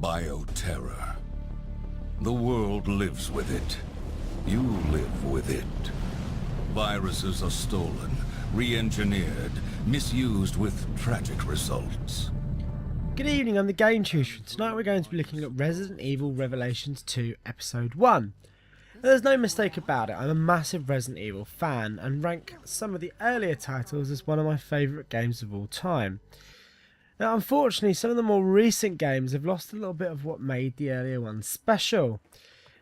Bioterror. The world lives with it. You live with it. Viruses are stolen, re-engineered, misused with tragic results. Good evening, I'm the Game Tutor, and tonight we're going to be looking at Resident Evil Revelations 2 Episode 1. Now, there's no mistake about it, I'm a massive Resident Evil fan and rank some of the earlier titles as one of my favourite games of all time. Now unfortunately, some of the more recent games have lost a little bit of what made the earlier ones special.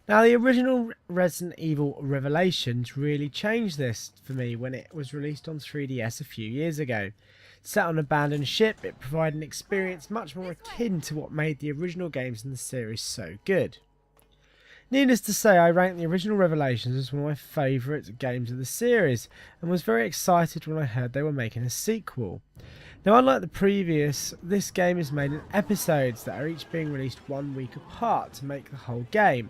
Now the original Resident Evil Revelations really changed this for me when it was released on 3DS a few years ago. Set on an abandoned ship, it provided an experience much more akin to what made the original games in the series so good. Needless to say, I rank the original Revelations as one of my favourite games of the series and was very excited when I heard they were making a sequel. Now unlike the previous, this game is made in episodes that are each being released 1 week apart to make the whole game.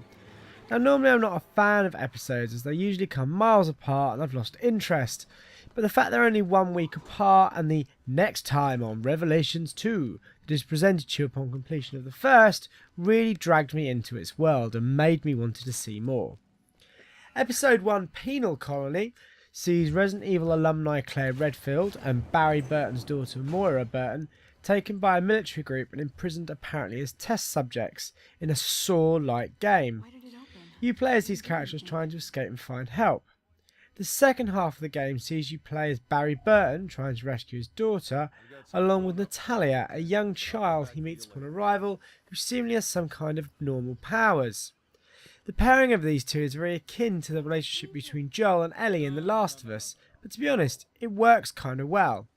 Now normally I'm not a fan of episodes as they usually come miles apart and I've lost interest, but the fact they're only 1 week apart and the next time on Revelations 2 that is presented to you upon completion of the first really dragged me into its world and made me want to see more. Episode 1 Penal Colony sees Resident Evil alumni Claire Redfield and Barry Burton's daughter Moira Burton taken by a military group and imprisoned apparently as test subjects in a Saw-like game. You play as these characters trying to escape and find help. The second half of the game sees you play as Barry Burton trying to rescue his daughter, along with Natalia, a young child he meets upon arrival who seemingly has some kind of normal powers. The pairing of these two is very akin to the relationship between Joel and Ellie in The Last of Us, but to be honest, it works kind of well.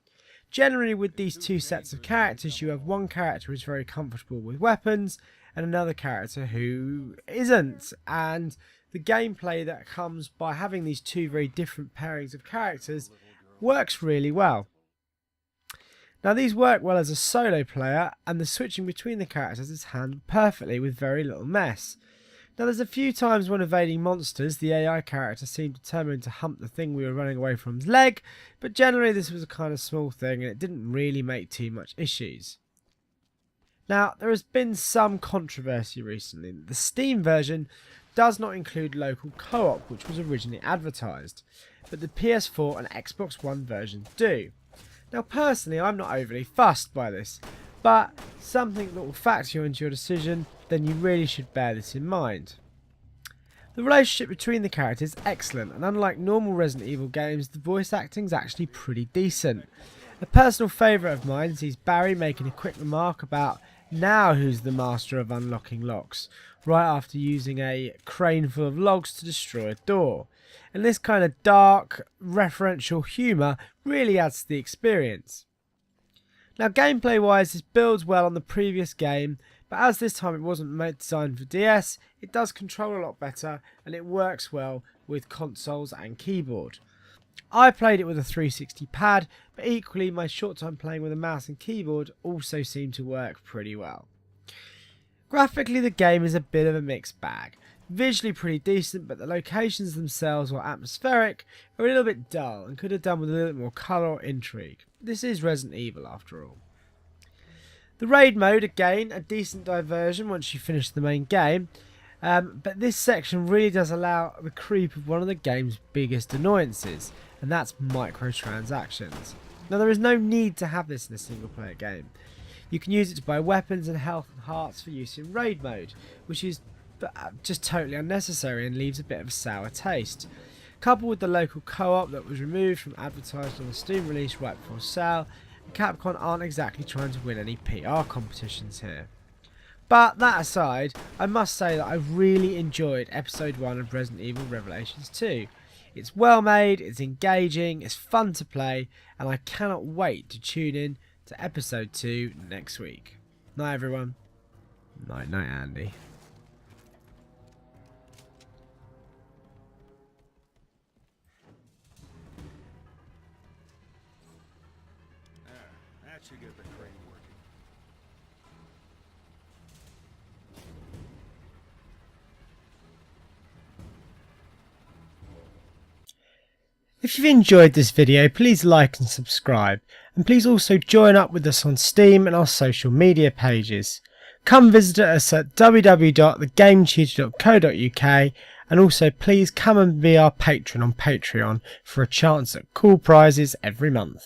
Generally with these two sets of characters, you have one character who is very comfortable with weapons and another character who isn't, and the gameplay that comes by having these two very different pairings of characters works really well. Now these work well as a solo player, and the switching between the characters is handled perfectly with very little mess. Now there's a few times when evading monsters, the AI character seemed determined to hump the thing we were running away from's leg, but generally this was a kind of small thing and it didn't really make too much issues. Now there has been some controversy recently. The Steam version does not include local co-op, which was originally advertised, but the PS4 and Xbox One versions do. Now personally I'm not overly fussed by this, but something that will factor into your decision, then you really should bear this in mind. The relationship between the characters is excellent, and unlike normal Resident Evil games, the voice acting is actually pretty decent. A personal favourite of mine sees Barry making a quick remark about now who's the master of unlocking locks, right after using a crane full of logs to destroy a door. And this kind of dark, referential humour really adds to the experience. Now gameplay wise, this builds well on the previous game, but as this time it wasn't designed for DS, it does control a lot better and it works well with consoles and keyboard. I played it with a 360 pad, but equally my short time playing with a mouse and keyboard also seemed to work pretty well. Graphically the game is a bit of a mixed bag. Visually pretty decent, but the locations themselves, while atmospheric, are a little bit dull and could have done with a little bit more colour or intrigue. This is Resident Evil after all. The raid mode, again, a decent diversion once you finish the main game, but this section really does allow the creep of one of the game's biggest annoyances, and that's microtransactions. Now there is no need to have this in a single player game. You can use it to buy weapons and health and hearts for use in raid mode, which is just totally unnecessary and leaves a bit of a sour taste. Coupled with the local co-op that was removed from advertised on the Steam release right before sale, Capcom aren't exactly trying to win any PR competitions here. But that aside, I must say that I really enjoyed episode 1 of Resident Evil Revelations 2. It's well made, it's engaging, it's fun to play, and I cannot wait to tune in to episode 2 next week. Night everyone. Night night Andy. That should get the crane working. If you've enjoyed this video, please like and subscribe, and please also join up with us on Steam and our social media pages. come visit us at www.thegametutor.co.uk, and also please come and be our patron on Patreon for a chance at cool prizes every month.